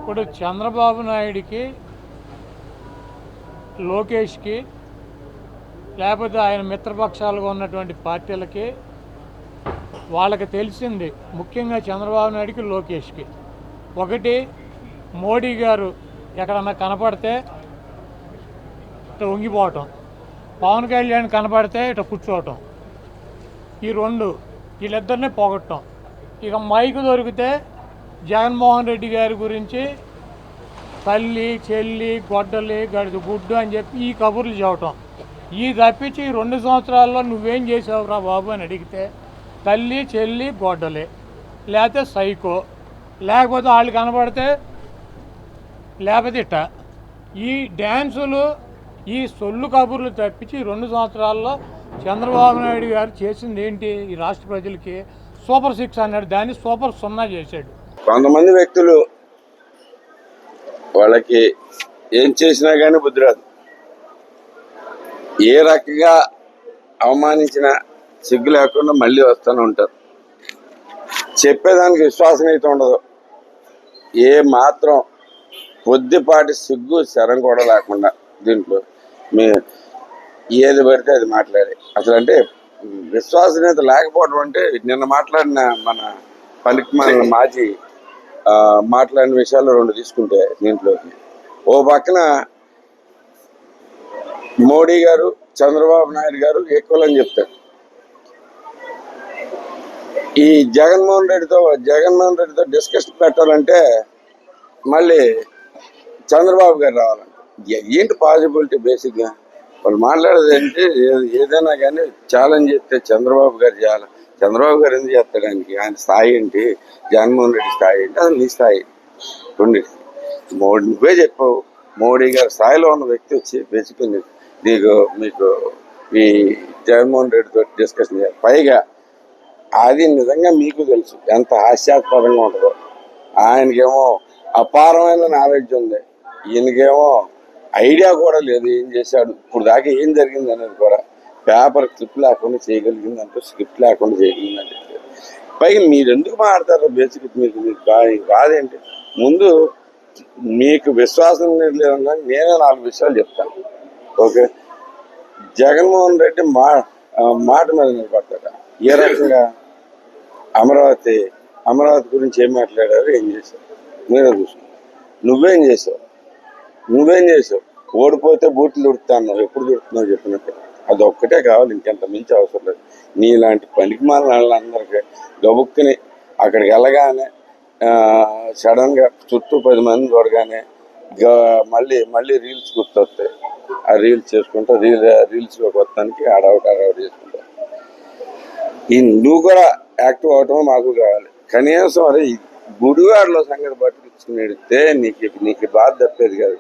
ఇప్పుడు చంద్రబాబు నాయుడికి, లోకేష్కి, లేకపోతే ఆయన మిత్రపక్షాలుగా ఉన్నటువంటి పార్టీలకి వాళ్ళకి తెలిసింది, ముఖ్యంగా చంద్రబాబు నాయుడికి, లోకేష్కి ఒకటి, మోడీ గారు ఎక్కడన్నా కనపడితే ఇట్లా వంగిపోవటం, పవన్ కళ్యాణ్ కనపడితే ఇట్లా కూర్చోవటం, ఈ రెండు వీళ్ళిద్దరిని పోగొట్టడం. ఇక మైకు దొరికితే జగన్మోహన్ రెడ్డి గారి గురించి తల్లి, చెల్లి, గొడ్డలి, గడిది గుడ్డు అని చెప్పి ఈ కబుర్లు చెప్పటం. ఈ తప్పించి 2 సంవత్సరాల్లో నువ్వేం చేసావురా బాబు అని అడిగితే తల్లి, చెల్లి, గొడ్డలి, లేకపోతే సైకో, లేకపోతే వాళ్ళు కనబడితే లేకపోతే ఇట్ట. ఈ డ్యాన్సులు, ఈ సొల్లు కబుర్లు తప్పించి 2 సంవత్సరాల్లో చంద్రబాబు నాయుడు గారు చేసింది ఏంటి? ఈ రాష్ట్ర ప్రజలకి సూపర్ 6 అన్నాడు, దాన్ని సూపర్ 0 చేశాడు. కొంతమంది వ్యక్తులు వాళ్ళకి ఏం చేసినా కానీ బుద్ధి రాదు. ఏ రకంగా అవమానించినా సిగ్గు లేకుండా మళ్ళీ వస్తూనే ఉంటారు. చెప్పేదానికి విశ్వాసం అయితే ఉండదు. ఏ మాత్రం కొద్దిపాటి సిగ్గు శరం కూడా లేకుండా దీంట్లో ఏది పడితే అది మాట్లాడే, అసలు అంటే విశ్వసనీయత లేకపోవడం అంటే నిన్న మాట్లాడిన మన పనికిమాలిన మాజీ మాట్లాడిన విషయాలు 2 తీసుకుంటే దీంట్లోకి ఓ పక్కన మోడీ గారు, చంద్రబాబు నాయుడు గారు ఈక్వల్ అని చెప్తారు. ఈ జగన్మోహన్ రెడ్డితో డిస్కషన్ పెట్టాలంటే మళ్ళీ చంద్రబాబు గారు రావాలంట. ఏంటి పాసిబిలిటీ? బేసిక్గా వాళ్ళు మాట్లాడేది ఏంటి? ఏదైనా కానీ ఛాలెంజ్ చేస్తే చంద్రబాబు గారు చేయాలి. చంద్రబాబు గారు ఎందుకు చేస్తాడానికి? ఆయన స్థాయి ఏంటి? జగన్మోహన్ రెడ్డి స్థాయి ఏంటి? అది నీ స్థాయి. నువ్వే చెప్పావు. మోడీ గారి స్థాయిలో ఉన్న వ్యక్తి వచ్చి బేసిక్గా మీకు ఈ జగన్మోహన్ రెడ్డితో డిస్కషన్ చేయాలి. పైగా అది నిజంగా మీకు తెలుసు ఎంత హాస్యాస్పదంగా ఉంటుందో. ఆయనకేమో అపారమైన నాలెడ్జ్ ఉంది, ఈయనకేమో ఐడియా కూడా లేదు ఏం చేశాడు, ఇప్పుడు దాకా ఏం జరిగింది అనేది కూడా. పేపర్ క్లిప్ లేకుండా చేయగలిగిందంటే, స్క్రిప్ట్ లేకుండా చేయగలిగిందంటే. పైగా మీరు ఎందుకు మాట్లాడతారు? బేసిక్ మీకు కాదేంటి? ముందు మీకు విశ్వాసం లేదన్నా నేనే 4 విషయాలు చెప్తాను. ఓకే, జగన్మోహన్ రెడ్డి మాట మీద నిలబడతాడు. ఏ రకంగా అమరావతి గురించి ఏం మాట్లాడారు, ఏం చేశారు నేనే చూసుకున్నాను. నువ్వేం చేసావు? ఓడిపోతే బూట్లు దుడుతాను, ఎప్పుడు దుడుతున్నావు చెప్పినట్టు. అది ఒక్కటే కావాలి, ఇంకెంత మించి అవసరం లేదు. నీలాంటి పనికిమాలిన వాళ్ళందరికీ గబుక్కుని అక్కడికి వెళ్ళగానే సడన్గా చుట్టూ 10 మంది చూడగానే మళ్ళీ రీల్స్ గుర్తొస్తాయి. ఆ రీల్స్ చేసుకుంటా రీల్స్లోకి వస్తానికి అడౌట్ చేసుకుంటా. నువ్వు కూడా యాక్టివ్ అవటం మాకు కావాలి. కనీసం అదే గుడివాడలో సంగతి పట్టుకునేడితే నీకు బాధ తప్పేది కాదు.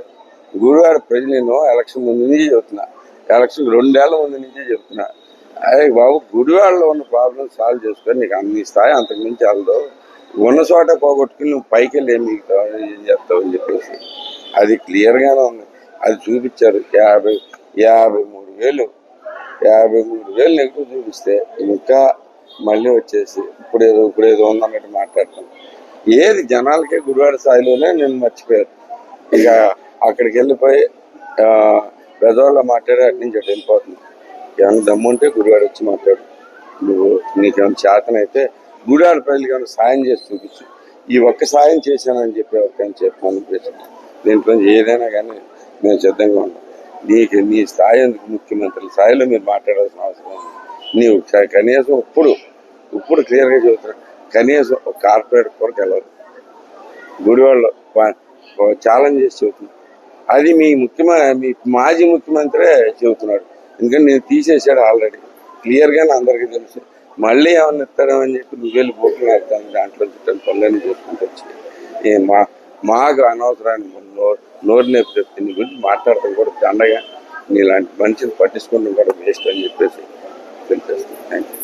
గుడివాడ ప్రజలు నేను ఎలక్షన్ ముందు నుంచి చెబుతున్నా, ఎలక్షన్ 2 ఏళ్ల ముందు నుంచే చెప్తున్నా. అదే బాబు, గుడివాడలో ఉన్న ప్రాబ్లమ్ సాల్వ్ చేసుకొని నీకు అన్ని స్థాయి అంతకు మించి వెళ్దావు. ఉన్న చోట పోగొట్టుకుని నువ్వు పైకి వెళ్ళి ఏం చేస్తావు అని చెప్పేసి అది క్లియర్గానే ఉంది. అది చూపించారు. 53,000 నెగిటివ్ చూపిస్తే ఇంకా మళ్ళీ వచ్చేసి ఇప్పుడేదో ఉందన్నట్టు మాట్లాడతాను. ఏది జనాలకే గుడివాడ స్థాయిలోనే నేను మర్చిపోయారు. ఇక అక్కడికి వెళ్ళిపోయి పెద్దవాళ్ళ మాట్లాడి అటు నుంచి అటు వెళ్ళిపోతుంది. ఏమైనా దమ్ముంటే గుడివాడ వచ్చి మాట్లాడు. నీకేమైనా చేతనైతే గుడివాడ ప్రజలకి ఏమైనా సాయం చేసి చూపించు. ఈ ఒక్క సాయం చేశానని చెప్పి ఎవరికైనా చెప్పాను. దీంట్లో ఏదైనా కానీ మేము సిద్ధంగా ఉన్నాం. నీ స్థాయి ఎందుకు? ముఖ్యమంత్రి స్థాయిలో మీరు మాట్లాడాల్సిన అవసరం ఉంది. నీవు కనీసం ఇప్పుడు క్లియర్గా చెబుతున్నాడు, కనీసం ఒక కార్పొరేట్ కొరకు వెళ్ళదు. గుడివాడలో ఛాలెంజ్ చేసి చెబుతున్నాడు. అది మీ మాజీ ముఖ్యమంత్రే చెబుతున్నాడు. ఎందుకంటే నేను తీసేసాడు ఆల్రెడీ, క్లియర్గానే అందరికీ తెలుసు. మళ్ళీ ఏమన్నా ఇస్తాడేమని చెప్పి నువ్వు వెళ్ళి బోట్లు వేస్తాను, దాంట్లో చుట్టాను పనులన్నీ చేసుకుంటూ వచ్చి మాకు అనవసరాన్ని నోరు నేర్పు చెప్తే నీ గురించి మాట్లాడటం కూడా దండగా, నీలాంటి మనిషిని పట్టించుకోవడం కూడా వేస్ట్ అని చెప్పేసి తెలియజేస్తాను. Thank you.